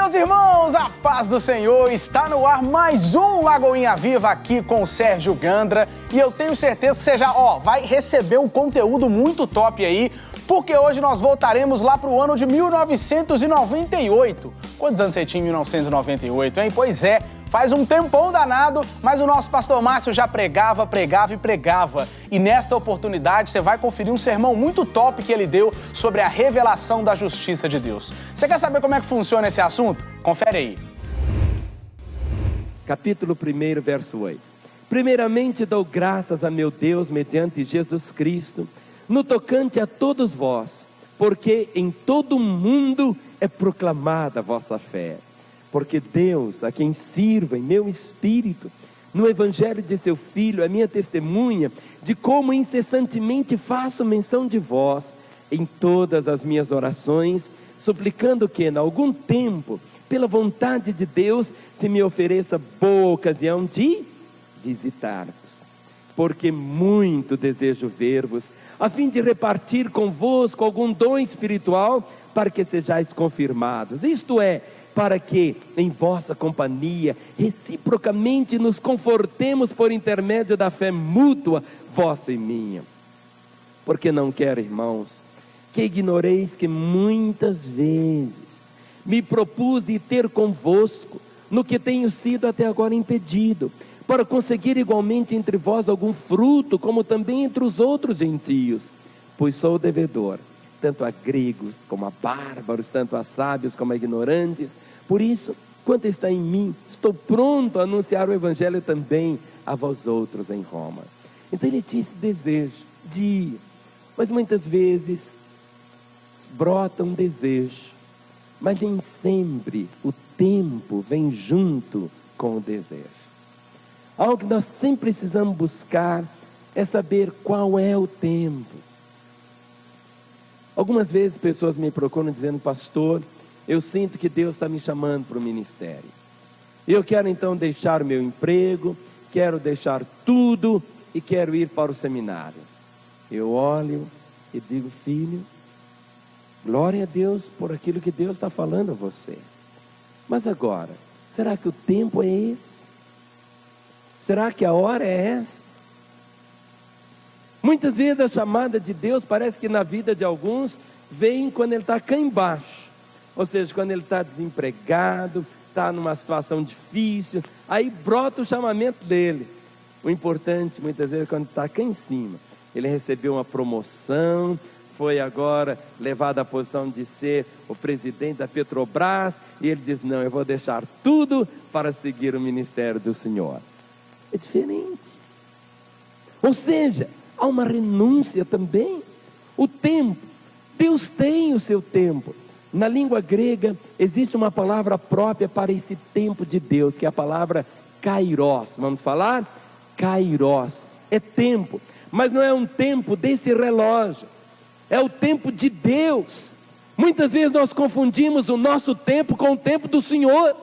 meus irmãos, a paz do Senhor, está no ar mais um Lagoinha Viva aqui com o Sérgio Gandra e eu tenho certeza que você já vai receber um conteúdo muito top aí, porque hoje nós voltaremos lá para o ano de 1998. Quantos anos você tinha em 1998, hein? Pois é, faz um tempão danado, mas o nosso pastor Márcio já pregava. E nesta oportunidade você vai conferir um sermão muito top que ele deu sobre a revelação da justiça de Deus. Você quer saber como é que funciona esse assunto? Confere aí. Capítulo 1, verso 8. Primeiramente dou graças a meu Deus mediante Jesus Cristo, no tocante a todos vós, porque em todo o mundo é proclamada a vossa fé. Porque Deus, a quem sirvo em meu espírito, no evangelho de seu Filho, é minha testemunha de como incessantemente faço menção de vós em todas as minhas orações, suplicando que, em algum tempo, pela vontade de Deus, se me ofereça boa ocasião de visitar-vos. Porque muito desejo ver-vos, a fim de repartir convosco algum dom espiritual, para que sejais confirmados. Isto é, para que em vossa companhia reciprocamente nos confortemos por intermédio da fé mútua, vossa e minha. Porque não quero, irmãos, que ignoreis que muitas vezes me propus de ter convosco, no que tenho sido até agora impedido, para conseguir igualmente entre vós algum fruto, como também entre os outros gentios, pois sou devedor, tanto a gregos como a bárbaros, tanto a sábios como a ignorantes. Por isso, quanto está em mim, estou pronto a anunciar o evangelho também a vós outros em Roma. Então ele tinha esse desejo de ir, mas muitas vezes brota um desejo, mas nem sempre o tempo vem junto com o desejo. Algo que nós sempre precisamos buscar é saber qual é o tempo. Algumas vezes pessoas me procuram dizendo: pastor, eu sinto que Deus está me chamando para o ministério. Eu quero então deixar o meu emprego, quero deixar tudo e quero ir para o seminário. Eu olho e digo: filho, glória a Deus por aquilo que Deus está falando a você. Mas agora, será que o tempo é esse? Será que a hora é essa? Muitas vezes a chamada de Deus parece que na vida de alguns vem quando ele está cá embaixo. Ou seja, quando ele está desempregado, está numa situação difícil, aí brota o chamamento dele. O importante, muitas vezes, quando está cá em cima, ele recebeu uma promoção, foi agora levado à posição de ser o presidente da Petrobras, e ele diz: não, eu vou deixar tudo para seguir o ministério do Senhor. É diferente. Ou seja, há uma renúncia também. O tempo, Deus tem o seu tempo. Na língua grega existe uma palavra própria para esse tempo de Deus, que é a palavra kairos. Vamos falar? Kairos. É tempo, mas não é um tempo desse relógio. É o tempo de Deus. Muitas vezes nós confundimos o nosso tempo com o tempo do Senhor.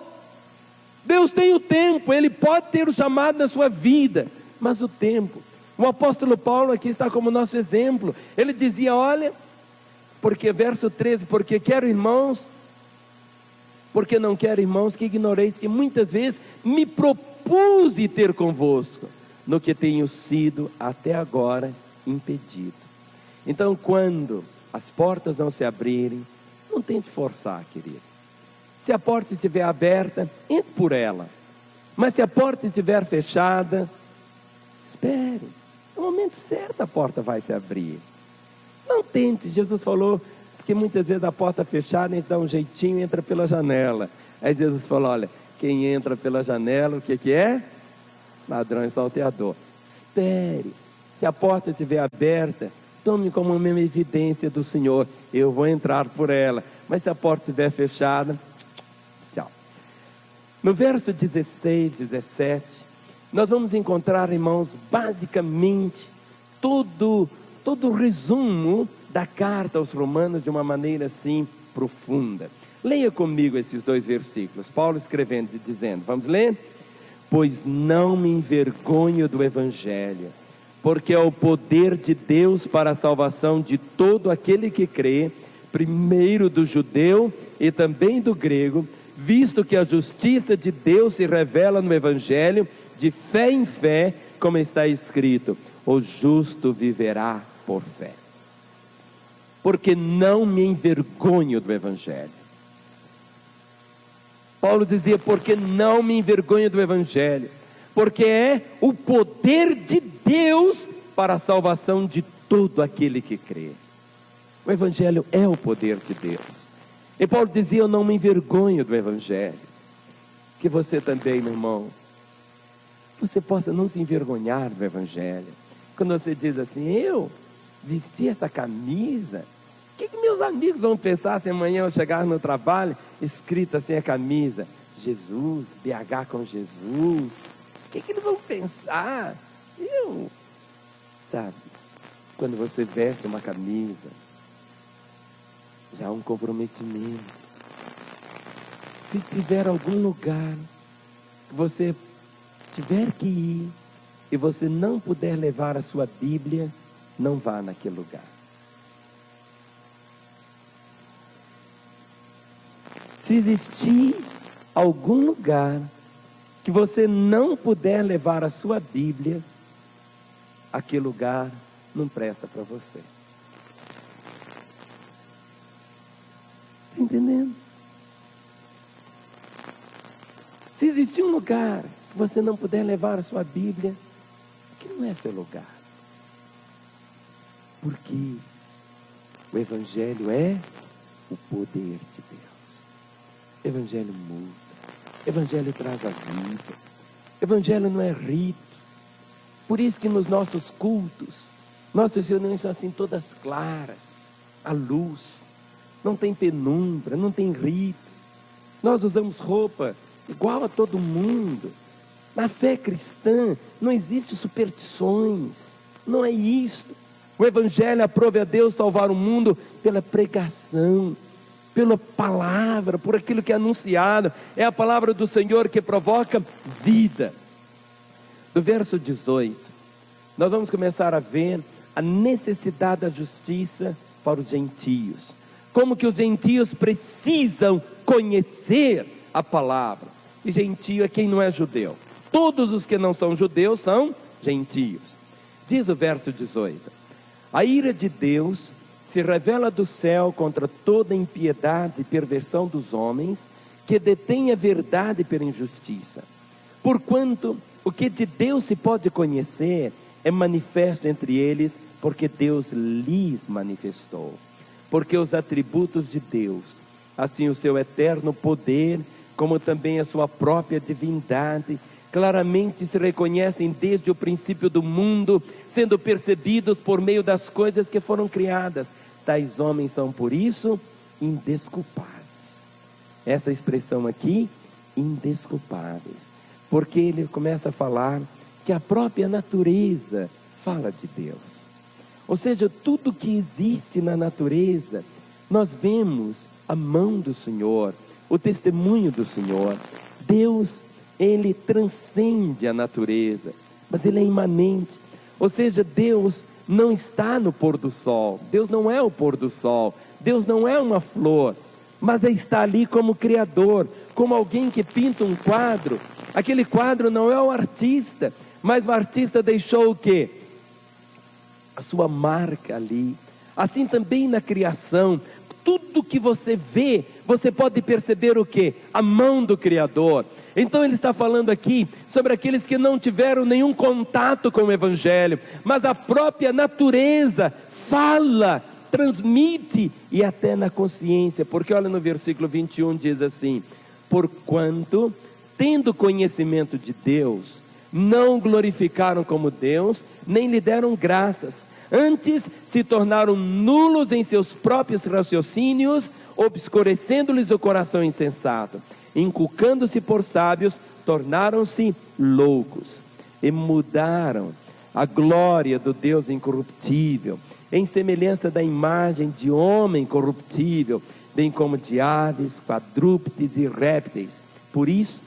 Deus tem o tempo, Ele pode ter o chamado na sua vida, mas o tempo. O apóstolo Paulo aqui está como nosso exemplo. Ele dizia: olha, porque verso 13, porque quero, irmãos, porque não quero, irmãos, que ignoreis que muitas vezes me propus de ter convosco, no que tenho sido até agora impedido. Então, quando as portas não se abrirem, não tente forçar, querido. Se a porta estiver aberta, entre por ela. Mas se a porta estiver fechada, espere. No momento certo a porta vai se abrir. Não tente. Jesus falou que muitas vezes a porta fechada, a gente dá um jeitinho e entra pela janela. Aí Jesus falou: olha, quem entra pela janela, o que é? Ladrão e salteador. Espere. Se a porta estiver aberta, tome como uma evidência do Senhor: eu vou entrar por ela. Mas se a porta estiver fechada, tchau. No verso 16, 17, nós vamos encontrar, irmãos, basicamente todo o resumo da carta aos Romanos de uma maneira assim profunda. Leia comigo esses dois versículos. Paulo escrevendo e dizendo, vamos ler? Pois não me envergonho do evangelho, porque é o poder de Deus para a salvação de todo aquele que crê, primeiro do judeu e também do grego, visto que a justiça de Deus se revela no Evangelho, de fé em fé, como está escrito: o justo viverá por fé. Porque não me envergonho do Evangelho. Paulo dizia: porque não me envergonho do Evangelho, porque é o poder de Deus para a salvação de todo aquele que crê. O Evangelho é o poder de Deus. E Paulo dizia: eu não me envergonho do Evangelho. Que você também, meu irmão, você possa não se envergonhar do Evangelho. Quando você diz assim: eu vesti essa camisa, o que meus amigos vão pensar se amanhã eu chegar no trabalho, escrito assim a camisa: Jesus, BH com Jesus? O que eles vão pensar? Sabe, quando você veste uma camisa, já há um comprometimento. Se tiver algum lugar que você tiver que ir e você não puder levar a sua Bíblia, não vá naquele lugar. Se existir algum lugar que você não puder levar a sua Bíblia, aquele lugar não presta para você. Está entendendo? Se existir um lugar que você não puder levar a sua Bíblia, que não é seu lugar. Porque o Evangelho é o poder de Deus. O Evangelho muda. O Evangelho traz a vida. O Evangelho não é rito. Por isso que nos nossos cultos, nossas reuniões são assim todas claras, à luz. Não tem penumbra, não tem rito. Nós usamos roupa igual a todo mundo. Na fé cristã não existe superstições. Não é isso. O Evangelho aprove a Deus salvar o mundo pela pregação, pela palavra, por aquilo que é anunciado. É a palavra do Senhor que provoca vida. Do verso 18, nós vamos começar a ver a necessidade da justiça para os gentios. Como que os gentios precisam conhecer a palavra. E gentio é quem não é judeu. Todos os que não são judeus são gentios. Diz o verso 18: a ira de Deus se revela do céu contra toda impiedade e perversão dos homens, que detêm a verdade pela injustiça. Porquanto o que de Deus se pode conhecer é manifesto entre eles, porque Deus lhes manifestou. Porque os atributos de Deus, assim o seu eterno poder, como também a sua própria divindade, claramente se reconhecem desde o princípio do mundo, sendo percebidos por meio das coisas que foram criadas. Tais homens são, por isso, indesculpáveis. Essa expressão aqui, indesculpáveis, porque ele começa a falar que a própria natureza fala de Deus. Ou seja, tudo que existe na natureza, nós vemos a mão do Senhor, o testemunho do Senhor. Deus, Ele transcende a natureza, mas Ele é imanente. Ou seja, Deus não está no pôr do sol. Deus não é o pôr do sol. Deus não é uma flor, mas Ele está ali como Criador, como alguém que pinta um quadro. Aquele quadro não é o artista, mas o artista deixou o quê? A sua marca ali. Assim também na criação, tudo que você vê, você pode perceber o quê? A mão do Criador. Então ele está falando aqui sobre aqueles que não tiveram nenhum contato com o Evangelho, mas a própria natureza fala, transmite, e até na consciência, porque olha no versículo 21, diz assim: porquanto, tendo conhecimento de Deus, não o glorificaram como Deus, nem lhe deram graças, antes se tornaram nulos em seus próprios raciocínios, obscurecendo-lhes o coração insensato. Inculcando-se por sábios, tornaram-se loucos, e mudaram a glória do Deus incorruptível, em semelhança da imagem de homem corruptível, bem como de aves, quadrúpedes e répteis. Por isso,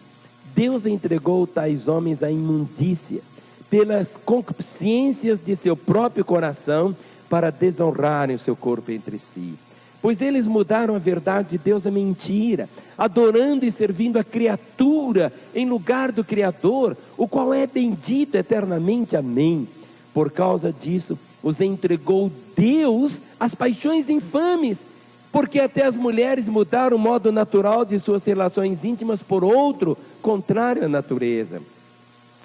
Deus entregou tais homens à imundícia, pelas concupiscências de seu próprio coração, para desonrarem o seu corpo entre si. pois eles mudaram a verdade de Deus à mentira, adorando e servindo a criatura em lugar do Criador, o qual é bendito eternamente. Amém. Por causa disso, os entregou Deus às paixões infames, porque até as mulheres mudaram o modo natural de suas relações íntimas por outro, contrário à natureza.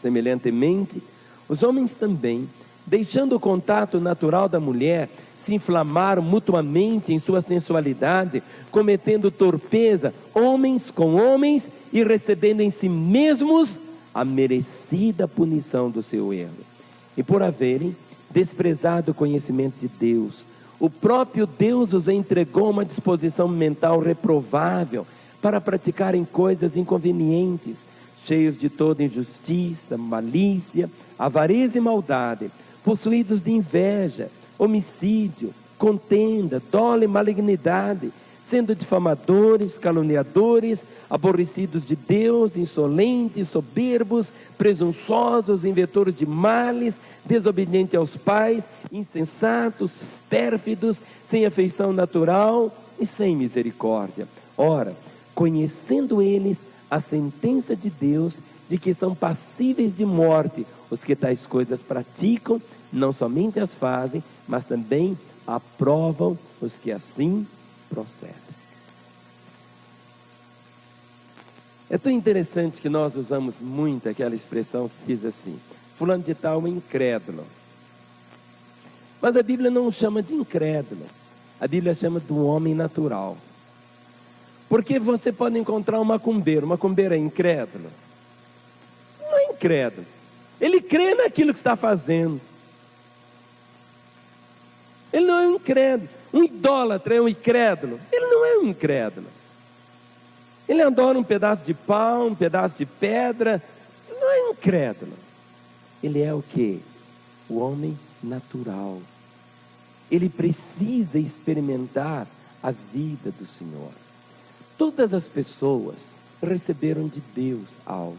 Semelhantemente, os homens também, deixando o contato natural da mulher, se inflamaram mutuamente em sua sensualidade, cometendo torpeza, homens com homens, e recebendo em si mesmos a merecida punição do seu erro. E por haverem desprezado o conhecimento de Deus, o próprio Deus os entregou a uma disposição mental reprovável para praticarem coisas inconvenientes, cheios de toda injustiça, malícia, avareza e maldade, possuídos de inveja, homicídio, contenda, dolo e malignidade, sendo difamadores, caluniadores, aborrecidos de Deus, insolentes, soberbos, presunçosos, inventores de males, desobedientes aos pais, insensatos, pérfidos, sem afeição natural e sem misericórdia. Ora, conhecendo eles a sentença de Deus, de que são passíveis de morte os que tais coisas praticam, não somente as fazem, mas também aprovam os que assim procedem. É tão interessante que nós usamos muito aquela expressão que diz assim: fulano de tal é um incrédulo. Mas a Bíblia não chama de incrédulo, a Bíblia chama de um homem natural. Porque você pode encontrar um macumbeiro é incrédulo? Não é incrédulo, ele crê naquilo que está fazendo. Ele não é um incrédulo. Um idólatra é um incrédulo? Ele não é um incrédulo. Ele adora um pedaço de pau, um pedaço de pedra. Ele não é um incrédulo. Ele é o quê? O homem natural. Ele precisa experimentar a vida do Senhor. Todas as pessoas receberam de Deus algo.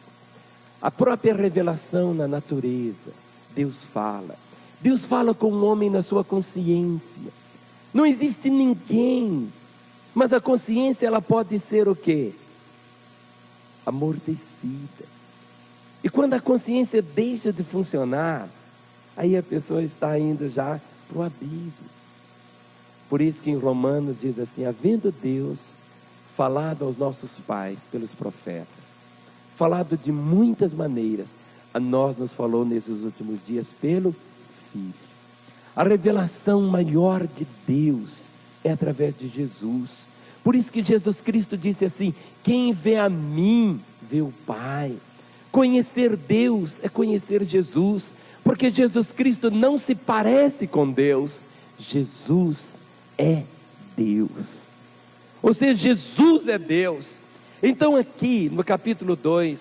A própria revelação na natureza, Deus fala. Deus fala com o homem na sua consciência. Não existe ninguém, mas a consciência ela pode ser o quê? Amortecida. E quando a consciência deixa de funcionar, aí a pessoa está indo já para o abismo. Por isso que em Romanos diz assim: havendo Deus falado aos nossos pais pelos profetas, falado de muitas maneiras, a nós nos falou nesses últimos dias pelo Filho. A revelação maior de Deus é através de Jesus. Por isso que Jesus Cristo disse assim: quem vê a mim, vê o Pai. Conhecer Deus é conhecer Jesus, porque Jesus Cristo não se parece com Deus, Jesus é Deus. Ou seja, Jesus é Deus. Então aqui no capítulo 2,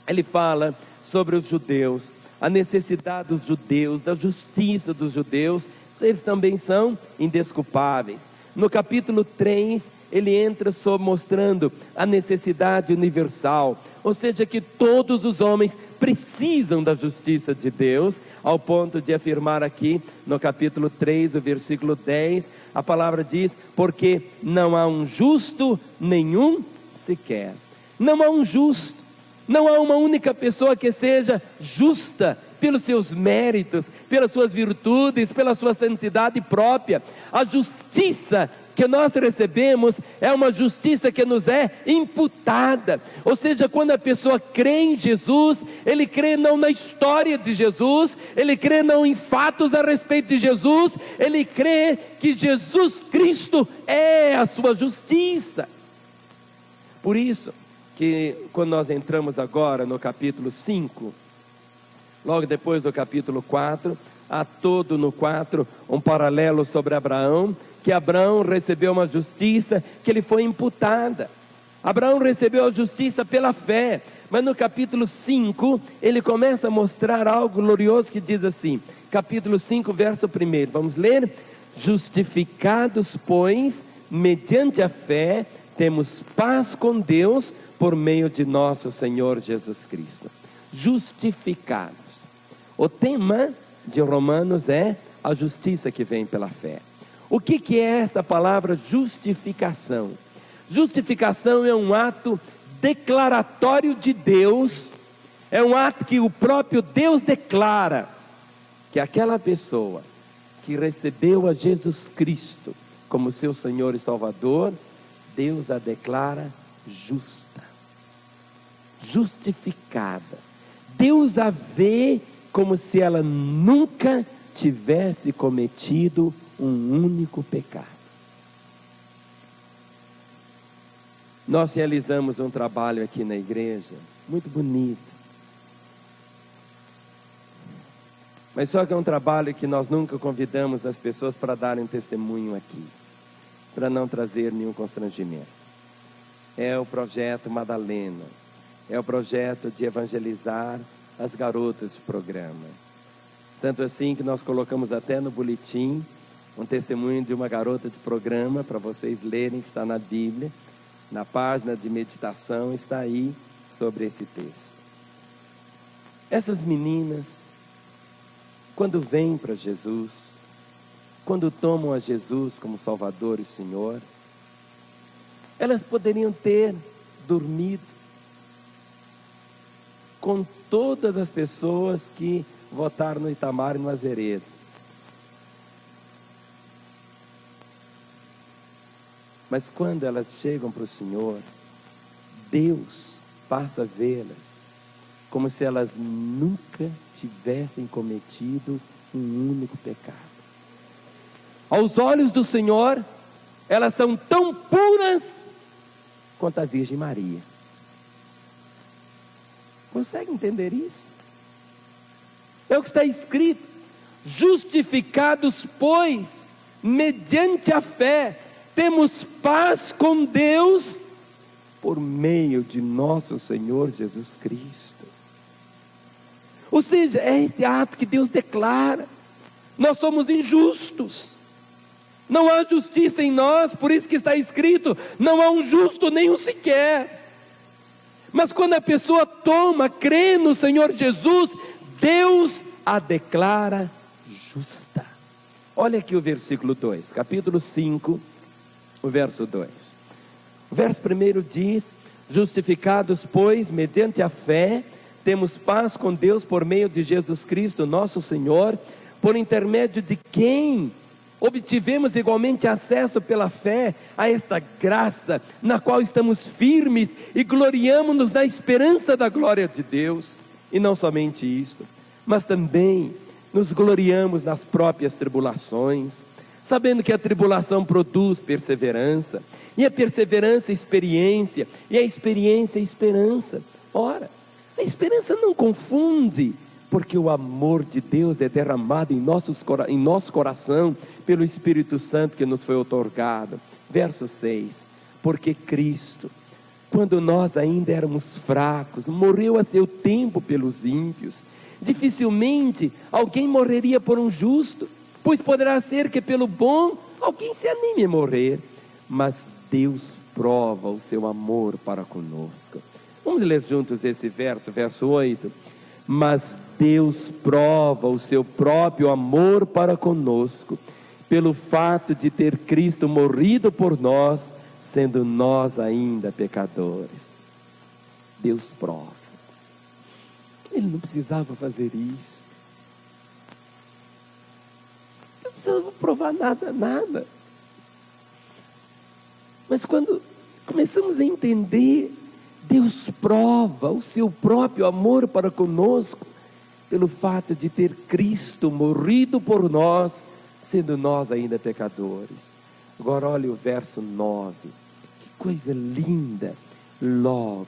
ele fala sobre os judeus, a necessidade dos judeus, da justiça dos judeus. Eles também são indesculpáveis. No capítulo 3, ele entra só mostrando a necessidade universal, ou seja, que todos os homens precisam da justiça de Deus, ao ponto de afirmar aqui no capítulo 3, o versículo 10, a palavra diz: porque não há um justo nenhum sequer. Não há um justo, não há uma única pessoa que seja justa pelos seus méritos, pelas suas virtudes, pela sua santidade própria. A justiça que nós recebemos é uma justiça que nos é imputada. Ou seja, quando a pessoa crê em Jesus, ele crê não na história de Jesus, ele crê não em fatos a respeito de Jesus, ele crê que Jesus Cristo é a sua justiça. Por isso que quando nós entramos agora no capítulo 5, logo depois do capítulo 4, há todo no 4 um paralelo sobre Abraão, que Abraão recebeu uma justiça que lhe foi imputada. Abraão recebeu a justiça pela fé, mas no capítulo 5, ele começa a mostrar algo glorioso que diz assim, capítulo 5, verso 1, vamos ler? Justificados, pois, mediante a fé, temos paz com Deus, por meio de nosso Senhor Jesus Cristo. Justificados. O tema de Romanos é a justiça que vem pela fé. O que é essa palavra justificação? Justificação é um ato declaratório de Deus, é um ato que o próprio Deus declara que aquela pessoa que recebeu a Jesus Cristo como seu Senhor e Salvador, Deus a declara justa, justificada. Deus a vê como se ela nunca tivesse cometido um único pecado. Nós realizamos um trabalho aqui na igreja, muito bonito. Mas só que é um trabalho que nós nunca convidamos as pessoas para darem testemunho aqui, para não trazer nenhum constrangimento. É o projeto Madalena, é o projeto de evangelizar as garotas de programa. Tanto assim que nós colocamos até no boletim um testemunho de uma garota de programa, para vocês lerem, que está na Bíblia, na página de meditação, está aí sobre esse texto. Essas meninas, quando vêm para Jesus, quando tomam a Jesus como Salvador e Senhor, elas poderiam ter dormido com todas as pessoas que votaram no Itamar e no Azeredo. Mas quando elas chegam para o Senhor, Deus passa a vê-las como se elas nunca tivessem cometido um único pecado. Aos olhos do Senhor, elas são tão puras quanto a Virgem Maria. Consegue entender isso? É o que está escrito: justificados, pois, mediante a fé, temos paz com Deus por meio de nosso Senhor Jesus Cristo. Ou seja, é esse ato que Deus declara. Nós somos injustos, não há justiça em nós, por isso que está escrito: não há um justo nenhum sequer. Mas quando a pessoa crê no Senhor Jesus, Deus a declara justa. Olha aqui o versículo 2, capítulo 5, o verso 2. O verso 1 diz: justificados, pois, mediante a fé, temos paz com Deus por meio de Jesus Cristo, nosso Senhor, por intermédio de quem obtivemos igualmente acesso pela fé a esta graça, na qual estamos firmes e gloriamo-nos na esperança da glória de Deus. E não somente isto, mas também nos gloriamos nas próprias tribulações, sabendo que a tribulação produz perseverança, e a perseverança experiência, e a experiência esperança. Ora, a esperança não confunde, porque o amor de Deus é derramado em nosso coração pelo Espírito Santo que nos foi outorgado. Verso 6: porque Cristo, quando nós ainda éramos fracos, morreu a seu tempo pelos ímpios. Dificilmente alguém morreria por um justo, pois poderá ser que pelo bom alguém se anime a morrer. Mas Deus prova o seu amor para conosco. Vamos ler juntos esse verso, verso 8. Mas Deus prova o seu próprio amor para conosco, pelo fato de ter Cristo morrido por nós, sendo nós ainda pecadores. Deus prova. Ele não precisava fazer isso. Não precisava provar nada. Mas quando começamos a entender, Deus prova o seu próprio amor para conosco, pelo fato de ter Cristo morrido por nós, sendo nós ainda pecadores. Agora olhe o verso 9, que coisa linda. Logo,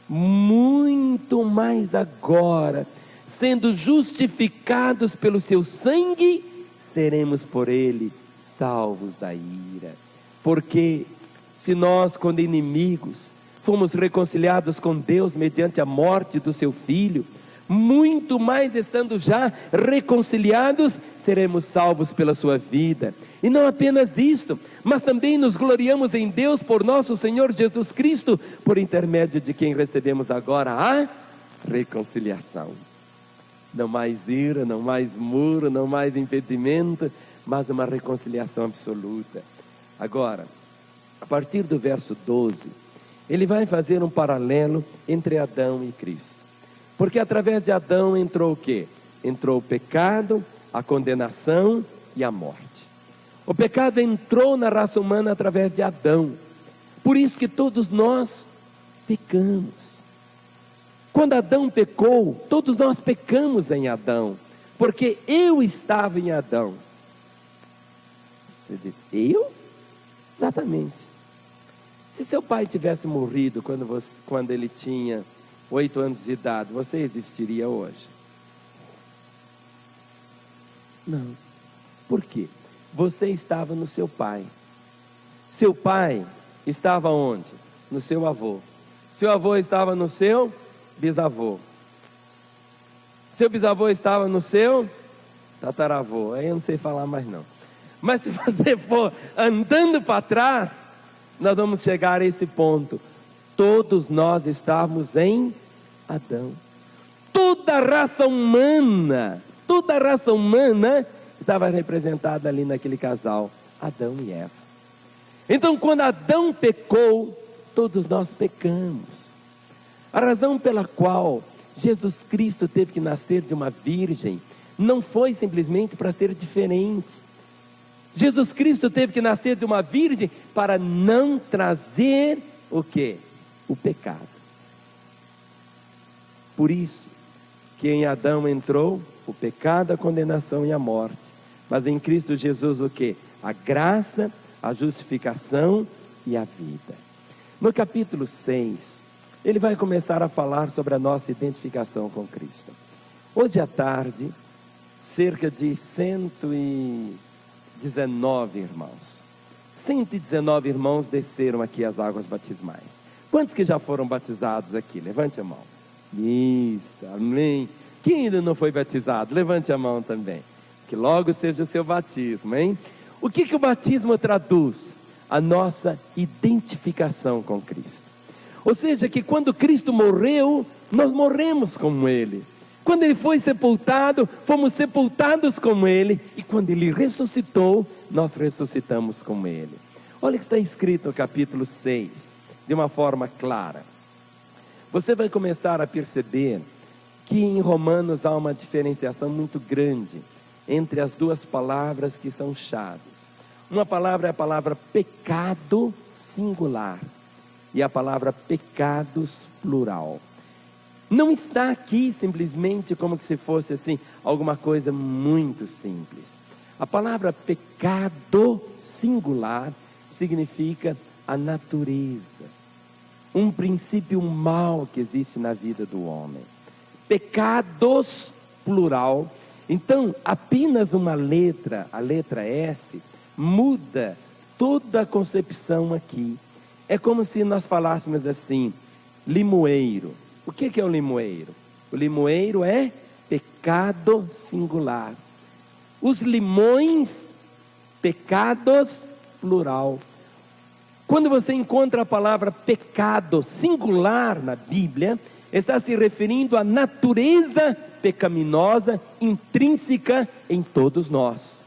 muito mais agora, sendo justificados pelo seu sangue, seremos por ele salvos da ira. Porque se nós, quando inimigos, fomos reconciliados com Deus mediante a morte do seu Filho, muito mais estando já reconciliados, seremos salvos pela sua vida. E não apenas isto, mas também nos gloriamos em Deus por nosso Senhor Jesus Cristo, por intermédio de quem recebemos agora a reconciliação. Não mais ira, não mais muro, não mais impedimento, mas uma reconciliação absoluta. Agora, a partir do verso 12, ele vai fazer um paralelo entre Adão e Cristo. Porque através de Adão entrou o quê? Entrou o pecado, a condenação e a morte. O pecado entrou na raça humana através de Adão. Por isso que todos nós pecamos. Quando Adão pecou, todos nós pecamos em Adão. Porque eu estava em Adão. Você diz, eu? Exatamente. Se seu pai tivesse morrido quando ele tinha 8 anos de idade, você existiria hoje? Não. Por quê? Você estava no seu pai. Seu pai estava onde? No seu avô. Seu avô estava no seu bisavô. Seu bisavô estava no seu tataravô. Aí eu não sei falar mais não. Mas se você for andando para trás, nós vamos chegar a esse ponto. Todos nós estávamos em Adão. Toda a raça humana estava representada ali naquele casal, Adão e Eva. Então, quando Adão pecou, todos nós pecamos. A razão pela qual Jesus Cristo teve que nascer de uma virgem não foi simplesmente para ser diferente. Jesus Cristo teve que nascer de uma virgem para não trazer o quê? O pecado. Por isso que em Adão entrou o pecado, a condenação e a morte. Mas em Cristo Jesus o quê? A graça, a justificação e a vida. No capítulo 6, ele vai começar a falar sobre a nossa identificação com Cristo. Hoje à tarde, cerca de 119 irmãos. 119 irmãos desceram aqui as águas batismais. Quantos que já foram batizados aqui? Levante a mão. Isso, amém. Quem ainda não foi batizado? Levante a mão também. Que logo seja o seu batismo, hein? O que o batismo traduz? A nossa identificação com Cristo. Ou seja, que quando Cristo morreu, nós morremos com Ele. Quando Ele foi sepultado, fomos sepultados com Ele. E quando Ele ressuscitou, nós ressuscitamos com Ele. Olha o que está escrito no capítulo 6, de uma forma clara. Você vai começar a perceber que em Romanos há uma diferenciação muito grande entre as duas palavras que são chaves. Uma palavra é a palavra pecado singular e a palavra pecados plural. Não está aqui simplesmente como que se fosse assim, alguma coisa muito simples. A palavra pecado singular significa a natureza, um princípio mau que existe na vida do homem. Pecados plural. Então, apenas uma letra, a letra S, muda toda a concepção aqui. É como se nós falássemos assim, limoeiro. O que é o limoeiro? O limoeiro é pecado singular. Os limões, pecados plural. Quando você encontra a palavra pecado singular na Bíblia, está se referindo à natureza pecaminosa intrínseca em todos nós.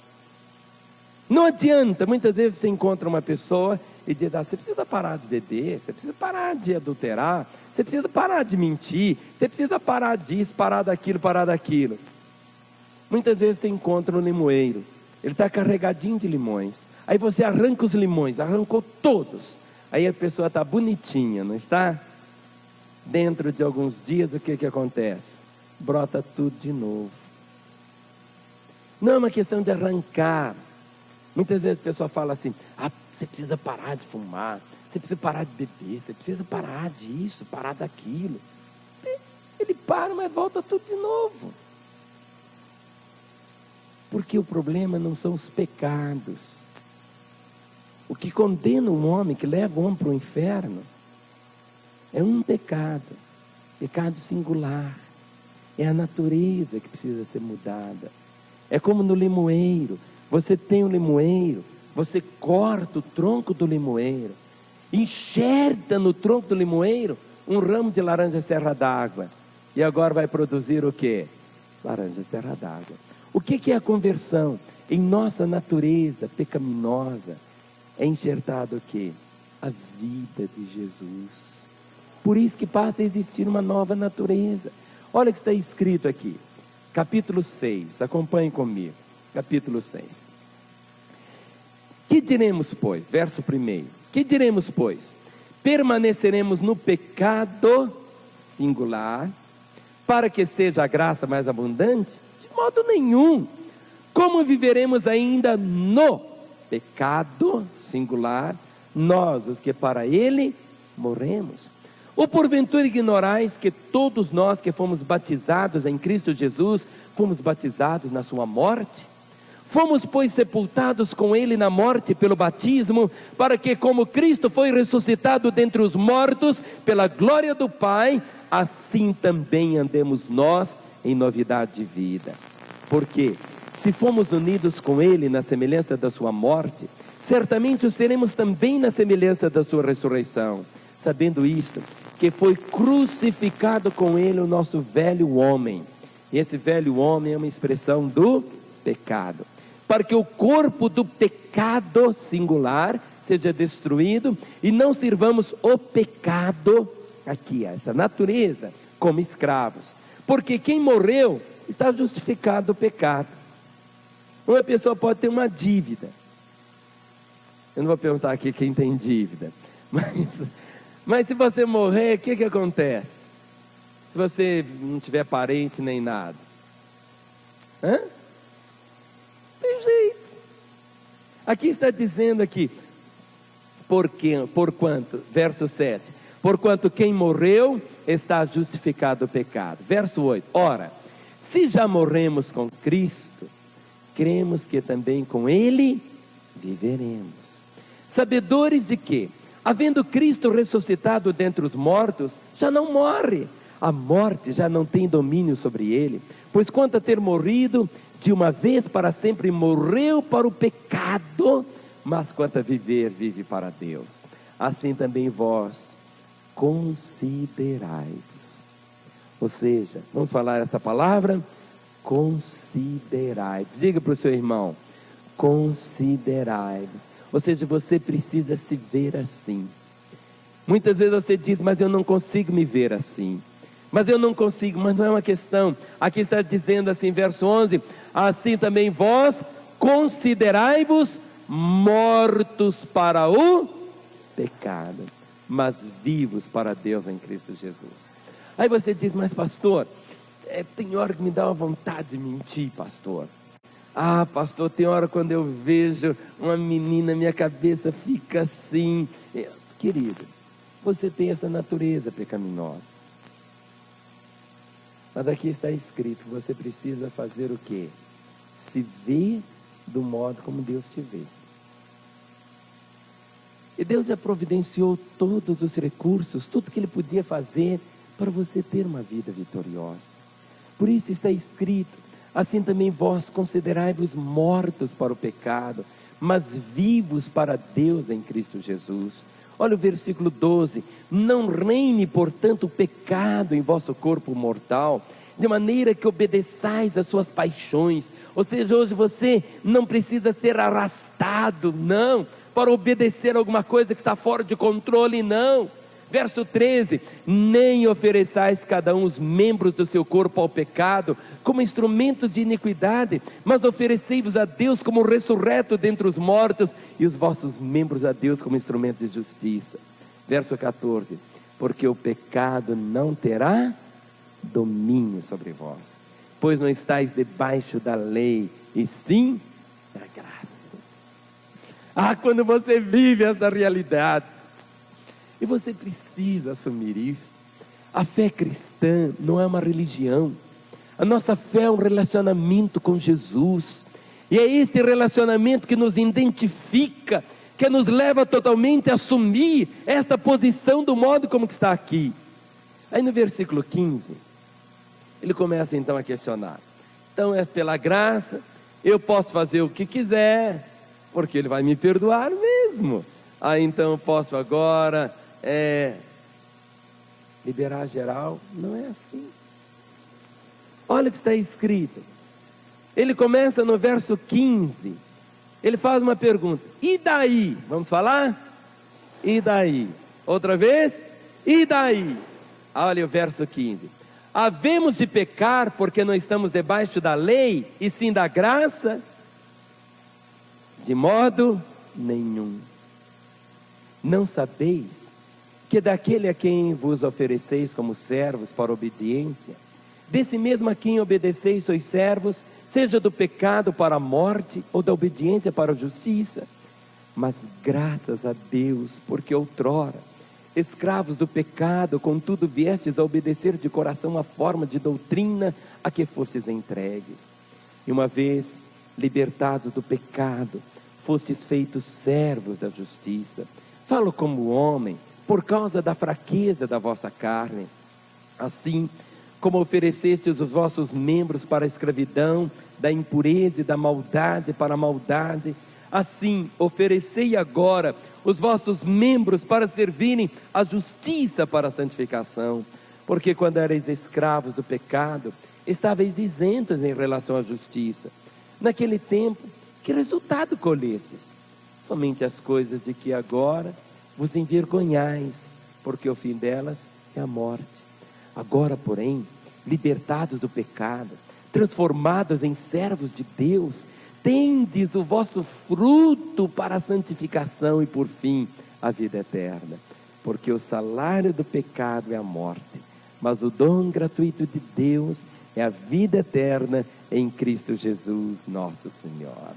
Não adianta, muitas vezes você encontra uma pessoa e diz, você precisa parar de beber, você precisa parar de adulterar, você precisa parar de mentir, você precisa parar disso, parar daquilo, parar daquilo. Muitas vezes você encontra um limoeiro, ele está carregadinho de limões, aí você arranca os limões, arrancou todos, aí a pessoa está bonitinha, não está? Dentro de alguns dias o que acontece? Brota tudo de novo. Não é uma questão de arrancar. Muitas vezes a pessoa fala assim, você precisa parar de fumar, você precisa parar de beber, você precisa parar disso, parar daquilo. Ele para, mas volta tudo de novo. Porque o problema não são os pecados. O que condena um homem, que leva o homem para o inferno, é um pecado singular. É a natureza que precisa ser mudada. É como no limoeiro. Você tem um limoeiro, você corta o tronco do limoeiro, enxerta no tronco do limoeiro um ramo de laranja serra d'água. E agora vai produzir o quê? Laranja serra d'água. O que é a conversão? Em nossa natureza pecaminosa é enxertado o quê? A vida de Jesus. Por isso que passa a existir uma nova natureza. Olha o que está escrito aqui, capítulo 6, acompanhe comigo, capítulo 6. Que diremos, pois? Verso 1. Que diremos, pois? Permaneceremos no pecado singular, para que seja a graça mais abundante? De modo nenhum. Como viveremos ainda no pecado singular, nós, os que para ele morremos? Ou porventura ignorais que todos nós que fomos batizados em Cristo Jesus, fomos batizados na sua morte? Fomos, pois, sepultados com ele na morte pelo batismo, para que, como Cristo foi ressuscitado dentre os mortos, pela glória do Pai, assim também andemos nós em novidade de vida. Porque, se fomos unidos com ele na semelhança da sua morte, certamente o seremos também na semelhança da sua ressurreição, sabendo isto, que foi crucificado com ele o nosso velho homem. E esse velho homem é uma expressão do pecado, para que o corpo do pecado singular seja destruído e não sirvamos o pecado, aqui essa natureza, como escravos. Porque quem morreu está justificado do pecado. Uma pessoa pode ter uma dívida. Eu não vou perguntar aqui quem tem dívida, mas se você morrer, o que acontece? Se você não tiver parente nem nada, tem jeito. Aqui está dizendo aqui, porquanto, verso 7, porquanto quem morreu está justificado do pecado. Verso 8, ora, se já morremos com Cristo, cremos que também com ele viveremos. Sabedores de que, havendo Cristo ressuscitado dentre os mortos, já não morre. A morte já não tem domínio sobre ele. Pois quanto a ter morrido, de uma vez para sempre morreu para o pecado, mas quanto a viver, vive para Deus. Assim também vós, considerai-vos. Ou seja, vamos falar essa palavra? Considerai-vos. Diga para o seu irmão, considerai-vos. Ou seja, você precisa se ver assim. Muitas vezes você diz, mas eu não consigo me ver assim. Mas eu não consigo, mas não é uma questão. Aqui está dizendo assim, verso 11, assim também vós considerai-vos mortos para o pecado, mas vivos para Deus em Cristo Jesus. Aí você diz, mas pastor, tem hora que me dá uma vontade de mentir, pastor. Ah, pastor, tem hora quando eu vejo uma menina, minha cabeça fica assim. Querido, você tem essa natureza pecaminosa. Mas aqui está escrito, você precisa fazer o quê? Se ver do modo como Deus te vê. E Deus já providenciou todos os recursos, tudo que Ele podia fazer para você ter uma vida vitoriosa. Por isso está escrito, assim também vós considerai-vos mortos para o pecado, mas vivos para Deus em Cristo Jesus. Olha o versículo 12, não reine portanto o pecado em vosso corpo mortal, de maneira que obedeçais às suas paixões. Ou seja, hoje você não precisa ser arrastado, não, para obedecer a alguma coisa que está fora de controle, não. Verso 13, nem ofereçais cada um os membros do seu corpo ao pecado, como instrumentos de iniquidade, mas oferecei-vos a Deus como ressurreto dentre os mortos, e os vossos membros a Deus como instrumentos de justiça. Verso 14, porque o pecado não terá domínio sobre vós, pois não estáis debaixo da lei, e sim da graça. Ah, quando você vive essa realidade, e você precisa assumir isso. A fé cristã não é uma religião. A nossa fé é um relacionamento com Jesus. E é esse relacionamento que nos identifica, que nos leva totalmente a assumir esta posição do modo como que está aqui. Aí no versículo 15, ele começa então a questionar. Então é pela graça, eu posso fazer o que quiser, porque Ele vai me perdoar mesmo. Aí então eu posso agora liberar geral. Não é assim. Olha o que está escrito, ele começa no verso 15. Ele faz uma pergunta: e daí? Vamos falar? E daí? Outra vez? E daí? Olha o verso 15. Havemos de pecar porque não estamos debaixo da lei, e sim da graça? De modo nenhum. Não sabeis que daquele a quem vos ofereceis como servos para obediência, desse mesmo a quem obedeceis sois servos, seja do pecado para a morte, ou da obediência para a justiça? Mas graças a Deus, porque outrora, escravos do pecado, contudo viestes a obedecer de coração a forma de doutrina a que fostes entregues. E uma vez libertados do pecado, fostes feitos servos da justiça. Falo como homem, por causa da fraqueza da vossa carne. Assim como oferecestes os vossos membros para a escravidão, da impureza e da maldade para a maldade, assim oferecei agora os vossos membros para servirem à justiça para a santificação. Porque quando erais escravos do pecado, estáveis isentos em relação à justiça. Naquele tempo, que resultado colhestes? Somente as coisas de que agora vos envergonhais, porque o fim delas é a morte. Agora, porém, libertados do pecado, transformados em servos de Deus, tendes o vosso fruto para a santificação e, por fim, a vida eterna. Porque o salário do pecado é a morte, mas o dom gratuito de Deus é a vida eterna em Cristo Jesus, nosso Senhor.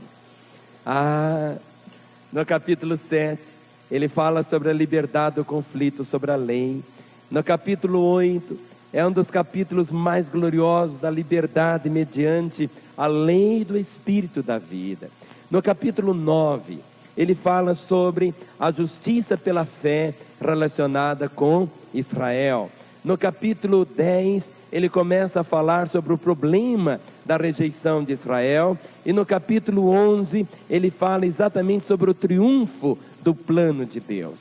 No capítulo 7, ele fala sobre a liberdade do conflito sobre a lei. No capítulo 8, é um dos capítulos mais gloriosos da liberdade mediante a lei do Espírito da vida. No capítulo 9, ele fala sobre a justiça pela fé relacionada com Israel. No capítulo 10, ele começa a falar sobre o problema da rejeição de Israel. E no capítulo 11, ele fala exatamente sobre o triunfo do plano de Deus.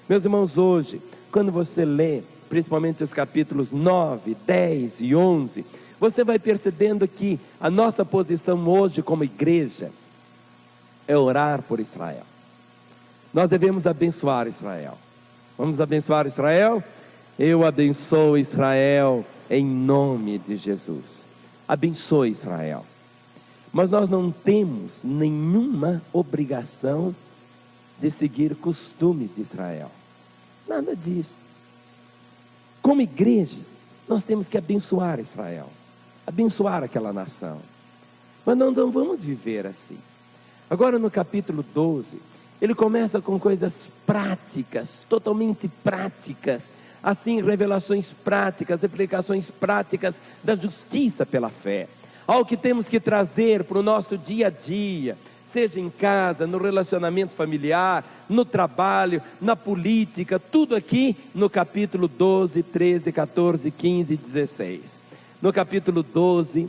Meus irmãos, hoje, quando você lê, principalmente os capítulos 9, 10 e 11, você vai percebendo que a nossa posição hoje como igreja é orar por Israel. Nós devemos abençoar Israel. Vamos abençoar Israel? Eu abençoo Israel em nome de Jesus. Abençoe Israel. Mas nós não temos nenhuma obrigação de seguir costumes de Israel. Nada disso. Como igreja, nós temos que abençoar Israel, abençoar aquela nação. Mas nós não vamos viver assim. Agora no capítulo 12, ele começa com coisas práticas, totalmente práticas, assim revelações práticas, aplicações práticas da justiça pela fé. Algo que temos que trazer para o nosso dia a dia, seja em casa, no relacionamento familiar, no trabalho, na política, tudo aqui no capítulo 12, 13, 14, 15 e 16. No capítulo 12,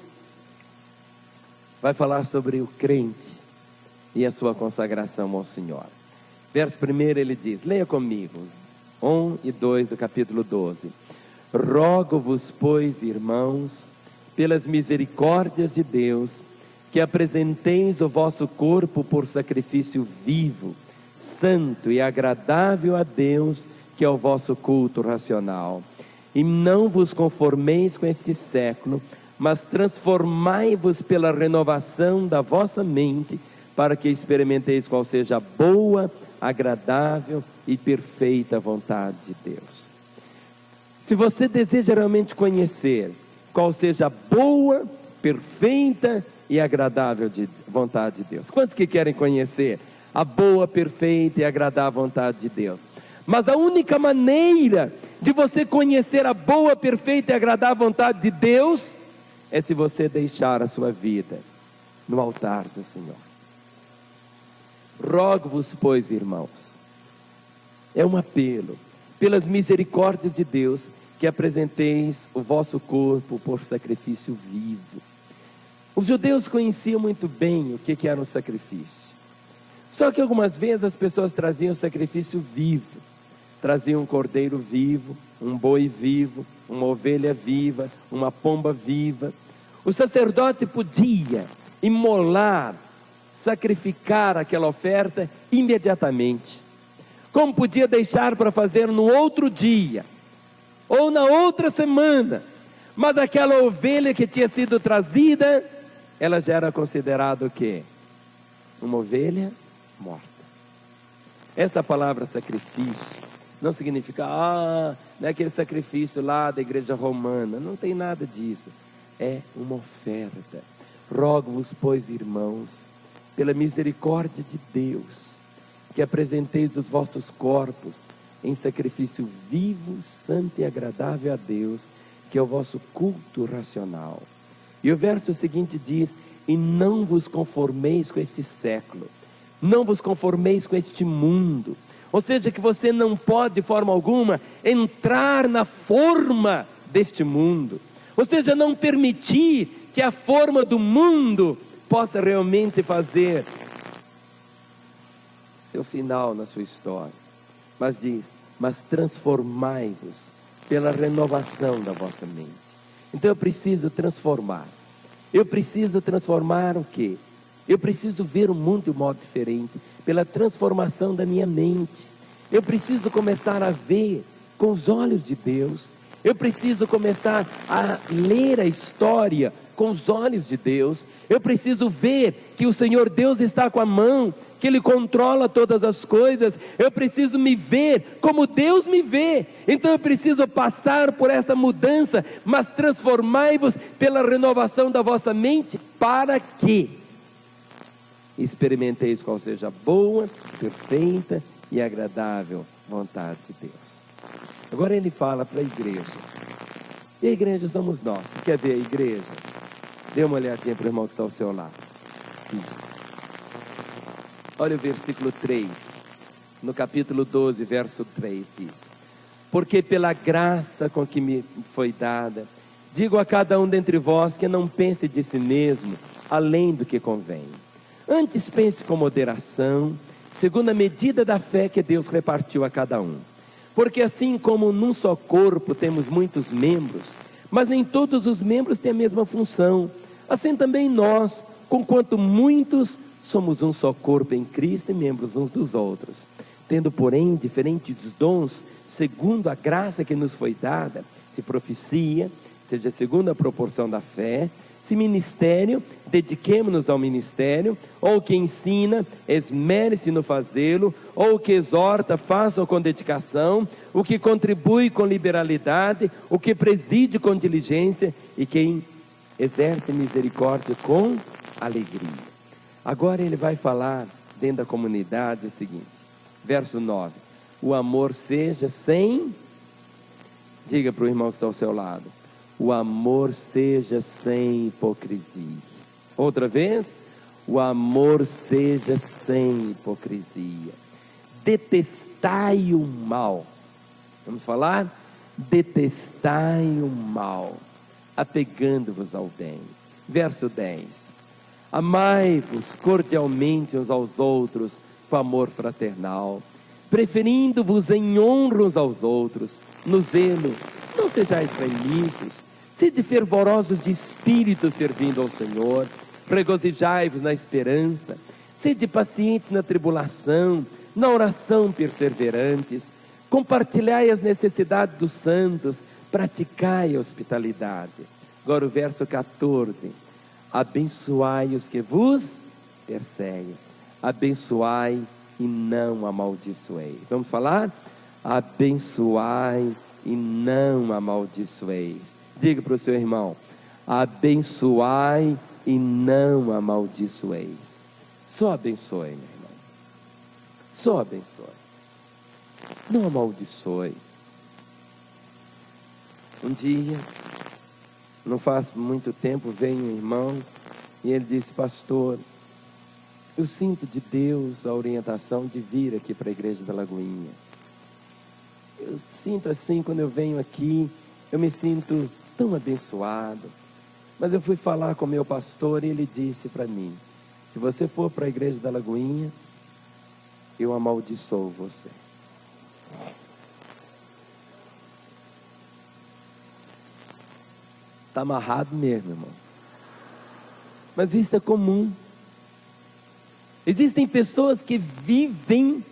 vai falar sobre o crente e a sua consagração ao Senhor. Verso 1 ele diz, leia comigo, 1 e 2 do capítulo 12. Rogo-vos, pois, irmãos, pelas misericórdias de Deus, que apresenteis o vosso corpo por sacrifício vivo, santo e agradável a Deus, que é o vosso culto racional. E não vos conformeis com este século, mas transformai-vos pela renovação da vossa mente, para que experimenteis qual seja a boa, agradável e perfeita vontade de Deus. Se você deseja realmente conhecer qual seja a boa, perfeita e agradável vontade de Deus. Quantos que querem conhecer a boa, perfeita e agradável vontade de Deus? Mas a única maneira de você conhecer a boa, perfeita e agradável vontade de Deus é se você deixar a sua vida no altar do Senhor. Rogo-vos, pois, irmãos, é um apelo, pelas misericórdias de Deus, que apresenteis o vosso corpo por sacrifício vivo. Os judeus conheciam muito bem o que era um sacrifício. Só que algumas vezes as pessoas traziam sacrifício vivo. Traziam um cordeiro vivo, um boi vivo, uma ovelha viva, uma pomba viva. O sacerdote podia imolar, sacrificar aquela oferta imediatamente. Como podia deixar para fazer no outro dia, ou na outra semana, mas aquela ovelha que tinha sido trazida, ela já era considerada o quê? Uma ovelha morta. Essa palavra sacrifício não significa, não é aquele sacrifício lá da igreja romana, não tem nada disso. É uma oferta. Rogo-vos, pois, irmãos, pela misericórdia de Deus, que apresenteis os vossos corpos em sacrifício vivo, santo e agradável a Deus, que é o vosso culto racional. E o verso seguinte diz: e não vos conformeis com este século, não vos conformeis com este mundo. Ou seja, que você não pode de forma alguma entrar na forma deste mundo. Ou seja, não permitir que a forma do mundo possa realmente fazer seu final na sua história. Mas diz, mas transformai-vos pela renovação da vossa mente. Então eu preciso transformar. Eu preciso transformar o quê? Eu preciso ver o mundo de um modo diferente, pela transformação da minha mente. Eu preciso começar a ver com os olhos de Deus. Eu preciso começar a ler a história com os olhos de Deus. Eu preciso ver que o Senhor Deus está com a mão, que Ele controla todas as coisas. Eu preciso me ver como Deus me vê. Então eu preciso passar por essa mudança, mas transformai-vos pela renovação da vossa mente, para que experimenteis qual seja a boa, perfeita e agradável vontade de Deus. Agora ele fala para a igreja. E a igreja somos nós. Você quer ver a igreja? Dê uma olhadinha para o irmão que está ao seu lado. Isso. Olha o versículo 3. No capítulo 12, verso 3 diz: porque pela graça com que me foi dada, digo a cada um dentre vós que não pense de si mesmo além do que convém. Antes pense com moderação, segundo a medida da fé que Deus repartiu a cada um. Porque assim como num só corpo temos muitos membros, mas nem todos os membros têm a mesma função, assim também nós, conquanto muitos, somos um só corpo em Cristo e membros uns dos outros. Tendo, porém, diferentes dons, segundo a graça que nos foi dada, se profecia, seja segundo a proporção da fé, se ministério, dediquemo-nos ao ministério, ou que ensina, esmere-se no fazê-lo, ou que exorta, faça-o com dedicação, o que contribui com liberalidade, o que preside com diligência, e quem exerce misericórdia com alegria. Agora ele vai falar dentro da comunidade o seguinte, verso 9, o amor seja sem, diga para o irmão que está ao seu lado, o amor seja sem hipocrisia. Outra vez, o amor seja sem hipocrisia. Detestai o mal. Vamos falar? Detestai o mal, apegando-vos ao bem. Verso 10. Amai-vos cordialmente uns aos outros com amor fraternal, preferindo-vos em honra uns aos outros, no zelo. Não sejais remisos, sede fervorosos de espírito servindo ao Senhor, regozijai-vos na esperança, sede pacientes na tribulação, na oração perseverantes, compartilhai as necessidades dos santos, praticai a hospitalidade. Agora o verso 14, abençoai os que vos perseguem, abençoai e não amaldiçoeis. Vamos falar? Abençoai e não amaldiçoeis. Diga para o seu irmão, abençoai e não amaldiçoeis. Só abençoe, meu irmão. Só abençoe. Não amaldiçoe. Um dia, não faz muito tempo, veio um irmão e ele disse, pastor, eu sinto de Deus a orientação de vir aqui para a igreja da Lagoinha. Eu sinto assim, quando eu venho aqui, eu me sinto tão abençoado. Mas eu fui falar com meu pastor e ele disse para mim, se você for para a igreja da Lagoinha, eu amaldiçoo você. Está amarrado mesmo, irmão. mas isso é comum. Existem pessoas que vivem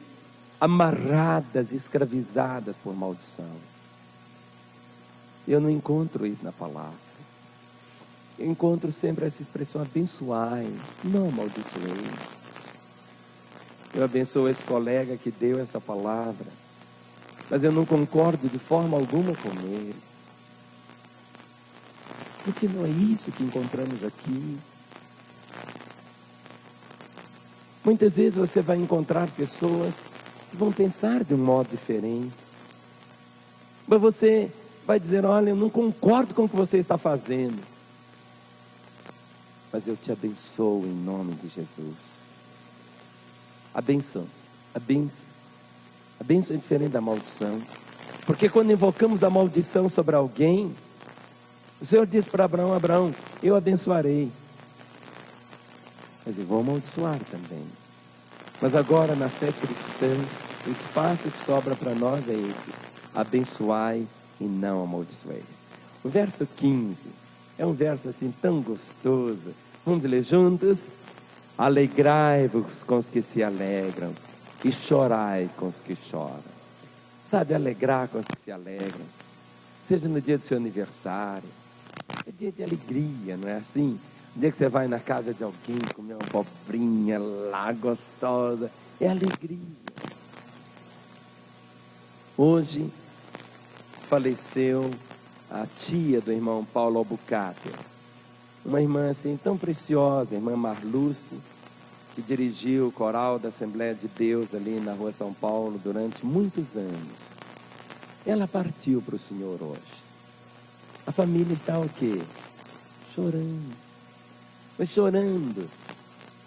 amarradas, escravizadas por maldição. Eu não encontro isso na palavra. Eu encontro sempre essa expressão: abençoai, não amaldiçoei. Eu abençoo esse colega que deu essa palavra, mas eu não concordo de forma alguma com ele. Porque não é isso que encontramos aqui. Muitas vezes você vai encontrar pessoas que vão pensar de um modo diferente. Mas você vai dizer: olha, eu não concordo com o que você está fazendo, mas eu te abençoo em nome de Jesus. A bênção é diferente da maldição. Porque quando invocamos a maldição sobre alguém, o Senhor disse para Abraão: Abraão, eu abençoarei, mas eu vou amaldiçoar também. Mas agora, na fé cristã, o espaço que sobra para nós é esse: abençoai e não amaldiçoei. O verso 15 é um verso assim tão gostoso. Vamos ler juntos? Alegrai-vos com os que se alegram e chorai com os que choram. Sabe, alegrar com os que se alegram, seja no dia do seu aniversário, é dia de alegria, não é assim? Um dia que você vai na casa de alguém, comer uma abobrinha lá gostosa, é alegria. Hoje faleceu a tia do irmão Paulo Albuquerque, uma irmã assim tão preciosa, a irmã Marluce, que dirigiu o coral da Assembleia de Deus ali na rua São Paulo durante muitos anos. Ela partiu para o Senhor hoje. A família está o quê? Chorando. Mas chorando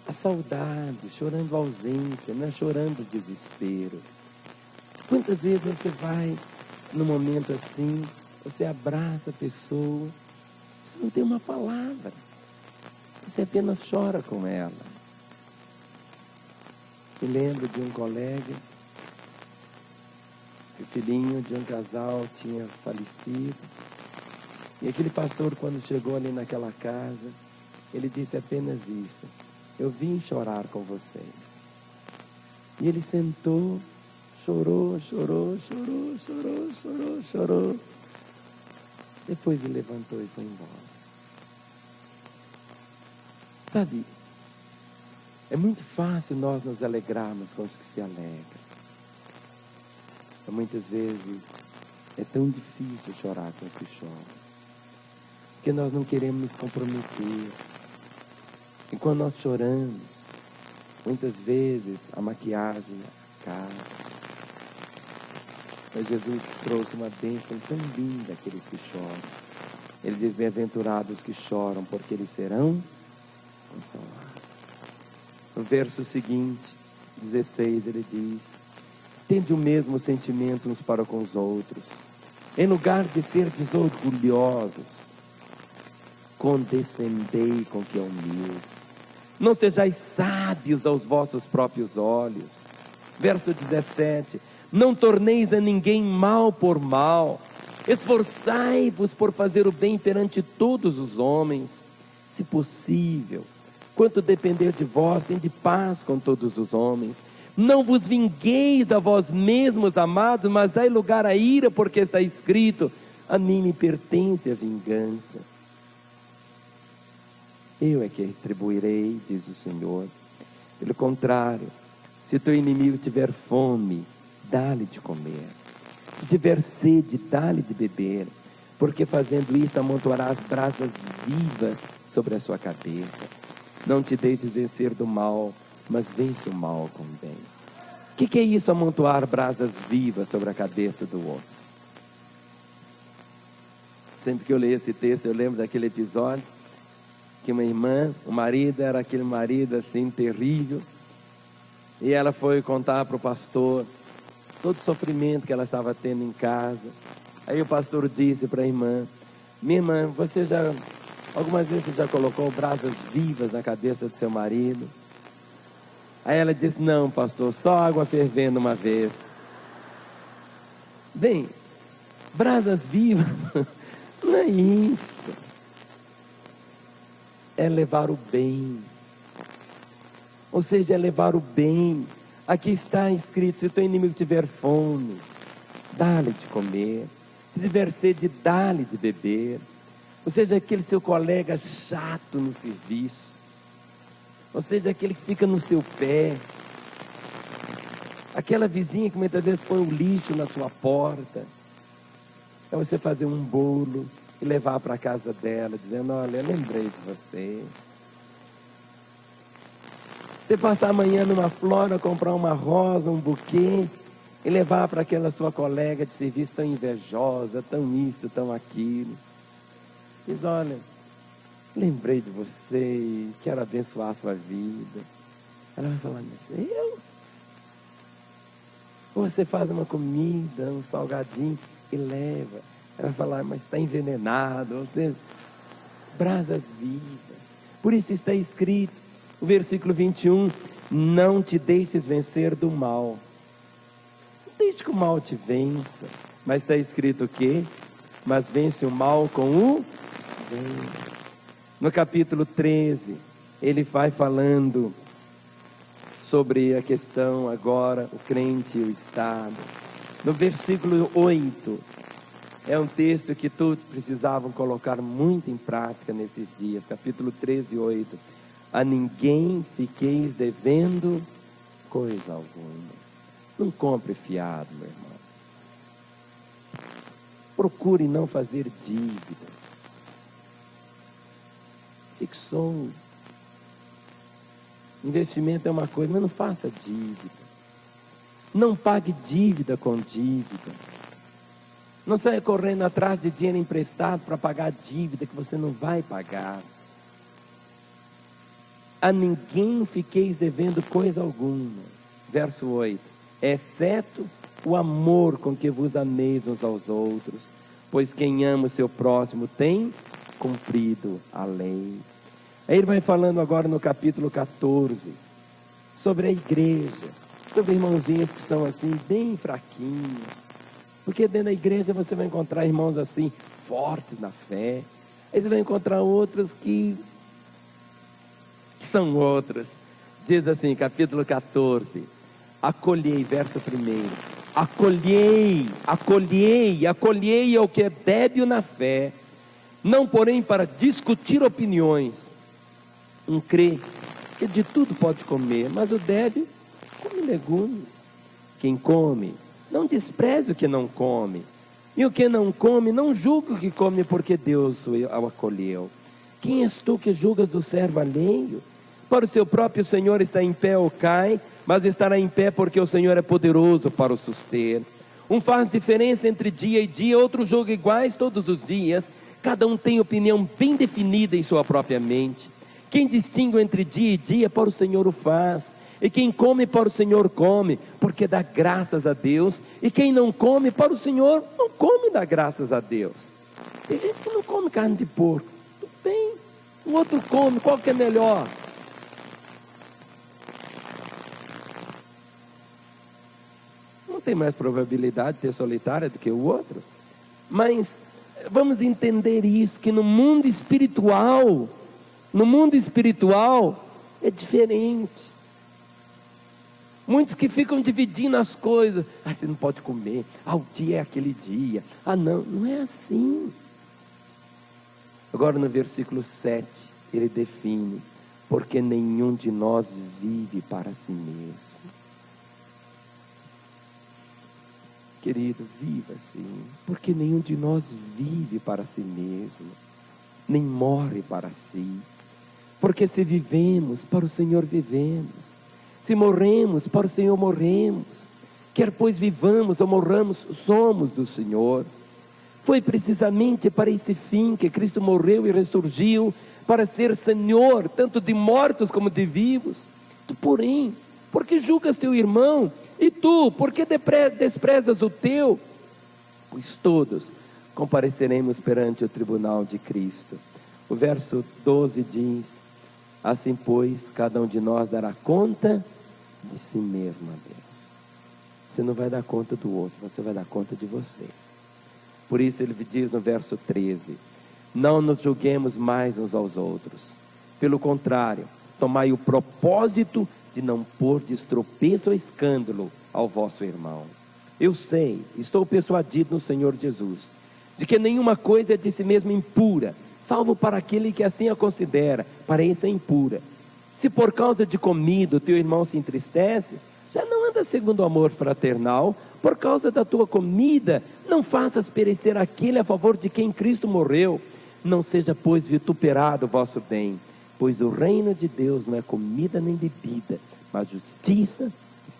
a saudade, chorando a ausência, não é chorando o desespero. Quantas vezes você vai num momento assim, você abraça a pessoa, você não tem uma palavra, você apenas chora com ela. Me lembro de um colega, que o filhinho de um casal tinha falecido, e aquele pastor, quando chegou ali naquela casa, ele disse apenas isso: eu vim chorar com vocês. E ele sentou, chorou. Depois ele levantou e foi embora. Sabe, é muito fácil nós nos alegrarmos com os que se alegram. Mas muitas vezes é tão difícil chorar com os que choram, porque nós não queremos nos comprometer. E quando nós choramos, muitas vezes a maquiagem cai. Mas Jesus trouxe uma bênção tão linda àqueles que choram. Ele diz: bem-aventurados que choram, porque eles serão consolados. No verso seguinte, 16, ele diz: tende o mesmo sentimento uns para com os outros. Em lugar de ser desorgulhosos, condescendei com o que é humilde. Não sejais sábios aos vossos próprios olhos. Verso 17: não torneis a ninguém mal por mal. Esforçai-vos por fazer o bem perante todos os homens. Se possível, quanto depender de vós, tende paz com todos os homens. Não vos vingueis a vós mesmos, amados, mas dai lugar à ira, porque está escrito: a mim me pertence a vingança. Eu é que retribuirei, diz o Senhor. Pelo contrário, se teu inimigo tiver fome, dá-lhe de comer. Se tiver sede, dá-lhe de beber, porque fazendo isso amontoarás brasas vivas sobre a sua cabeça. Não te deixes vencer do mal, mas vence o mal com o bem. O que é isso, amontoar brasas vivas sobre a cabeça do outro? Sempre que eu leio esse texto, eu lembro daquele episódio que uma irmã, o marido era aquele marido assim terrível, e ela foi contar para o pastor todo o sofrimento que ela estava tendo em casa. Aí o pastor disse para a irmã: minha irmã, você já algumas vezes você já colocou brasas vivas na cabeça do seu marido? Aí ela disse: não, pastor, só água fervendo uma vez. Bem, brasas vivas não é isso. é levar o bem. Ou seja, é levar o bem. Aqui está escrito: se o teu inimigo tiver fome, dá-lhe de comer. Se tiver sede, dá-lhe de beber. Ou seja, aquele seu colega chato no serviço. Ou seja, aquele que fica no seu pé. Aquela vizinha que muitas vezes põe o lixo na sua porta. É você fazer um bolo e levar para a casa dela, dizendo: olha, eu lembrei de você. Você passar amanhã numa flora, comprar uma rosa, um buquê, e levar para aquela sua colega de serviço tão invejosa, tão isto, tão aquilo. Diz: olha, lembrei de você e quero abençoar a sua vida. Ela vai falar: mas eu? Ou você faz uma comida, um salgadinho e leva. Ela vai falar: mas está envenenado. Ou seja, brasas vivas. Por isso está escrito, o versículo 21, não te deixes vencer do mal. Não deixe que o mal te vença. Mas está escrito o quê? Mas vence o mal com o bem. No capítulo 13, ele vai falando sobre a questão agora, o crente e o Estado. No versículo 8, é um texto que todos precisavam colocar muito em prática nesses dias. Capítulo 13, 8. A ninguém fiqueis devendo coisa alguma. Não compre fiado, meu irmão. Procure não fazer dívida. Fixou. Investimento é uma coisa, mas não faça dívida. Não pague dívida com dívida. Não saia correndo atrás de dinheiro emprestado para pagar dívida que você não vai pagar. A ninguém fiqueis devendo coisa alguma. Verso 8. Exceto o amor com que vos ameis uns aos outros, pois quem ama o seu próximo tem cumprido a lei. Aí ele vai falando agora no capítulo 14, sobre a igreja, sobre irmãozinhos que são assim, bem fraquinhos. Porque dentro da igreja você vai encontrar irmãos assim, fortes na fé. Aí você vai encontrar outros que são outros. Diz assim, capítulo 14, acolhei, verso 1. Acolhei ao que é débil na fé, não porém para discutir opiniões. Um crê que de tudo pode comer, mas o débil come legumes. Quem come, não despreze o que não come, e o que não come, não julgue o que come, porque Deus o acolheu. Quem és tu que julgas o servo alheio? Para o seu próprio Senhor está em pé ou cai, mas estará em pé porque o Senhor é poderoso para o suster. Um faz diferença entre dia e dia, outro julga iguais todos os dias. Cada um tem opinião bem definida em sua própria mente. Quem distingue entre dia e dia, para o Senhor o faz. E quem come, para o Senhor come, porque dá graças a Deus. E quem não come, para o Senhor não come, dá graças a Deus. Tem gente que não come carne de porco. Tudo bem. O outro come, qual que é melhor? Não tem mais probabilidade de ter solitária do que o outro. Mas vamos entender isso, que no mundo espiritual é diferente. Muitos que ficam dividindo as coisas. Ah, você não pode comer. Ah, o dia é aquele dia. Ah, não é assim. Agora no versículo 7, ele define: porque nenhum de nós vive para si mesmo. Querido, viva assim, porque nenhum de nós vive para si mesmo, nem morre para si. Porque se vivemos, para o Senhor vivemos. Se morremos, para o Senhor morremos. Quer pois vivamos ou morramos, somos do Senhor. Foi precisamente para esse fim que Cristo morreu e ressurgiu, para ser Senhor, tanto de mortos como de vivos. Tu, porém, porque julgas teu irmão? E tu, por que desprezas o teu? Pois todos compareceremos perante o tribunal de Cristo. O verso 12 diz: assim pois, cada um de nós dará conta de si mesmo a Deus. Você não vai dar conta do outro, você vai dar conta de você. Por isso ele diz no verso 13: não nos julguemos mais uns aos outros, Pelo contrário, tomai o propósito de não pôr de tropeço ou escândalo ao vosso irmão. Eu sei, estou persuadido no Senhor Jesus, de que nenhuma coisa é de si mesma impura, salvo para aquele que assim a considera, para esse é impura. Se por causa de comida o teu irmão se entristece, já não anda segundo o amor fraternal. Por causa da tua comida, não faças perecer aquele a favor de quem Cristo morreu. Não seja, pois, vituperado o vosso bem, pois o reino de Deus não é comida nem bebida, mas justiça,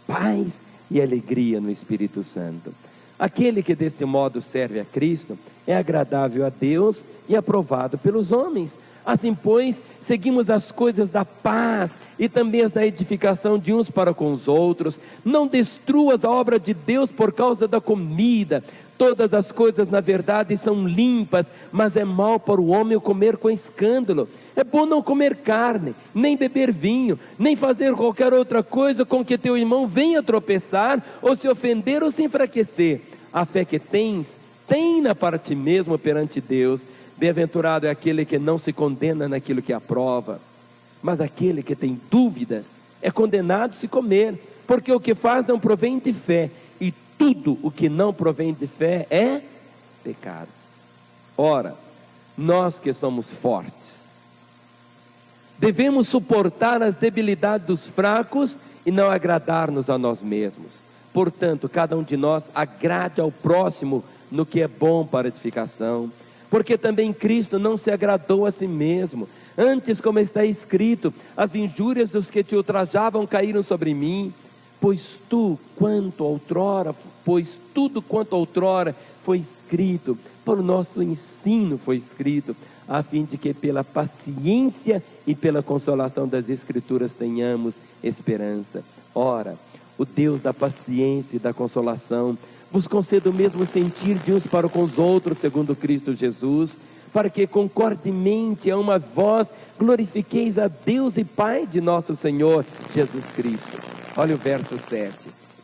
paz e alegria no Espírito Santo. Aquele que deste modo serve a Cristo é agradável a Deus e aprovado pelos homens. Assim, pois, seguimos as coisas da paz e também as da edificação de uns para com os outros. Não destruas a obra de Deus por causa da comida. Todas as coisas, na verdade, são limpas, mas é mal para o homem o comer com escândalo. É bom não comer carne, nem beber vinho, nem fazer qualquer outra coisa com que teu irmão venha tropeçar, ou se ofender ou se enfraquecer. A fé que tens, tem-na para ti mesmo perante Deus. Bem-aventurado é aquele que não se condena naquilo que aprova. Mas aquele que tem dúvidas é condenado se comer, porque o que faz não provém de fé, e tudo o que não provém de fé é pecado. Ora, nós que somos fortes, devemos suportar as debilidades dos fracos e não agradar-nos a nós mesmos. Portanto, cada um de nós agrade ao próximo no que é bom para edificação, porque também Cristo não se agradou a si mesmo. Antes, como está escrito, as injúrias dos que te ultrajavam caíram sobre mim. Pois tudo quanto outrora foi escrito, para o nosso ensino foi escrito, a fim de que pela paciência e pela consolação das Escrituras tenhamos esperança. Ora, o Deus da paciência e da consolação vos conceda o mesmo sentir de uns para com os outros, segundo Cristo Jesus, para que concordemente a uma voz glorifiqueis a Deus e Pai de nosso Senhor Jesus Cristo. Olha o verso 7.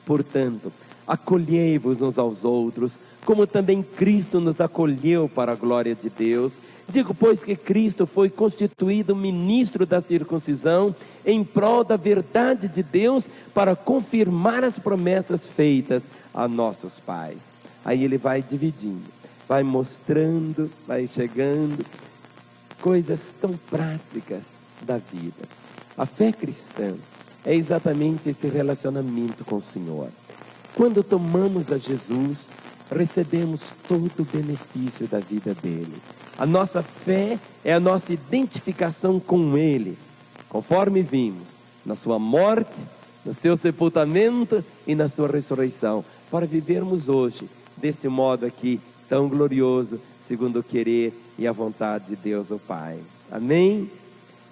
Portanto, acolhei-vos uns aos outros, como também Cristo nos acolheu para a glória de Deus. Digo, pois, que Cristo foi constituído ministro da circuncisão em prol da verdade de Deus, para confirmar as promessas feitas a nossos pais. Aí ele vai dividindo, vai mostrando, vai chegando coisas tão práticas da vida. A fé cristã é exatamente esse relacionamento com o Senhor. Quando tomamos a Jesus, recebemos todo o benefício da vida dele. A nossa fé é a nossa identificação com ele, conforme vimos, na sua morte, no seu sepultamento e na sua ressurreição, para vivermos hoje desse modo aqui tão glorioso, segundo o querer e a vontade de Deus o Pai. Amém?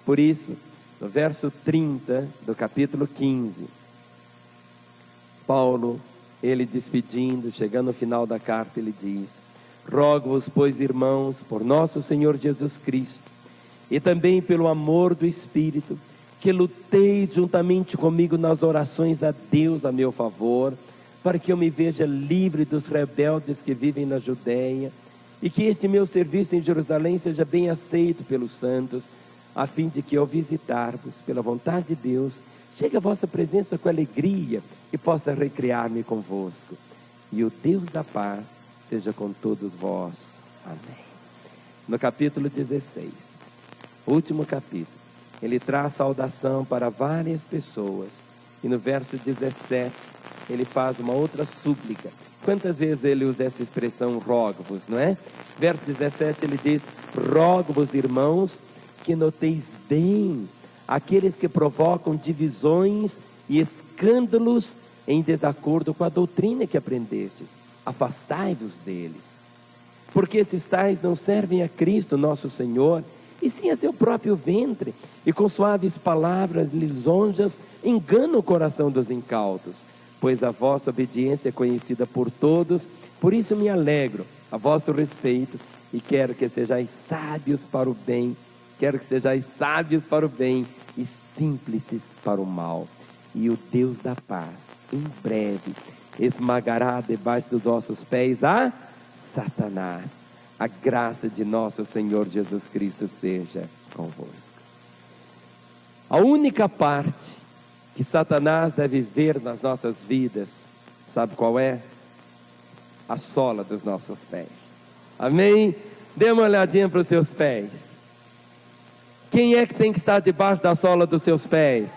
Por isso, no verso 30 do capítulo 15, Paulo, ele despedindo, chegando no final da carta, ele diz: rogo-vos, pois, irmãos, por nosso Senhor Jesus Cristo, e também pelo amor do Espírito, que luteis juntamente comigo nas orações a Deus a meu favor, para que eu me veja livre dos rebeldes que vivem na Judeia, e que este meu serviço em Jerusalém seja bem aceito pelos santos, a fim de que, ao visitar-vos pela vontade de Deus, chegue a vossa presença com alegria e possa recrear-me convosco. E o Deus da paz seja com todos vós. Amém. No capítulo 16, último capítulo, ele traz saudação para várias pessoas. E no verso 17, ele faz uma outra súplica. Quantas vezes ele usa essa expressão rogo-vos, não é? Verso 17 ele diz: rogo-vos, irmãos, que noteis bem aqueles que provocam divisões e escândalos em desacordo com a doutrina que aprendestes. Afastai-vos deles, porque esses tais não servem a Cristo nosso Senhor, e sim a seu próprio ventre, e com suaves palavras lisonjas enganam o coração dos incautos. Pois a vossa obediência é conhecida por todos, por isso me alegro a vosso respeito, e quero que sejais sábios para o bem, e simples para o mal. E o Deus da paz, em breve, esmagará debaixo dos vossos pés a Satanás. A graça de nosso Senhor Jesus Cristo seja convosco. A única parte que Satanás deve ver nas nossas vidas, sabe qual é? A sola dos nossos pés. Amém? Dê uma olhadinha para os seus pés. Quem é que tem que estar debaixo da sola dos seus pés?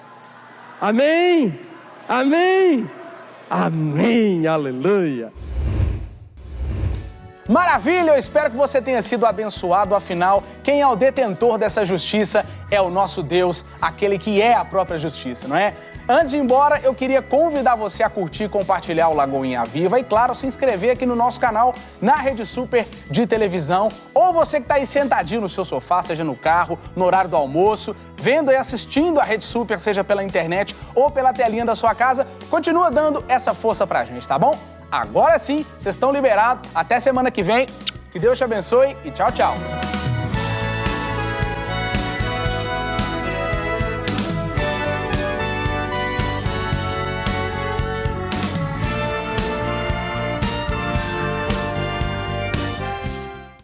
Amém? Amém? Amém, aleluia. Maravilha, eu espero que você tenha sido abençoado. Afinal, quem é o detentor dessa justiça é o nosso Deus, aquele que é a própria justiça, não é? Antes de ir embora, eu queria convidar você a curtir e compartilhar o Lagoinha Viva e, claro, se inscrever aqui no nosso canal na Rede Super de televisão, ou você que está aí sentadinho no seu sofá, seja no carro, no horário do almoço, vendo e assistindo a Rede Super, seja pela internet ou pela telinha da sua casa, continua dando essa força pra gente, tá bom? Agora sim, vocês estão liberados. Até semana que vem. Que Deus te abençoe e tchau, tchau.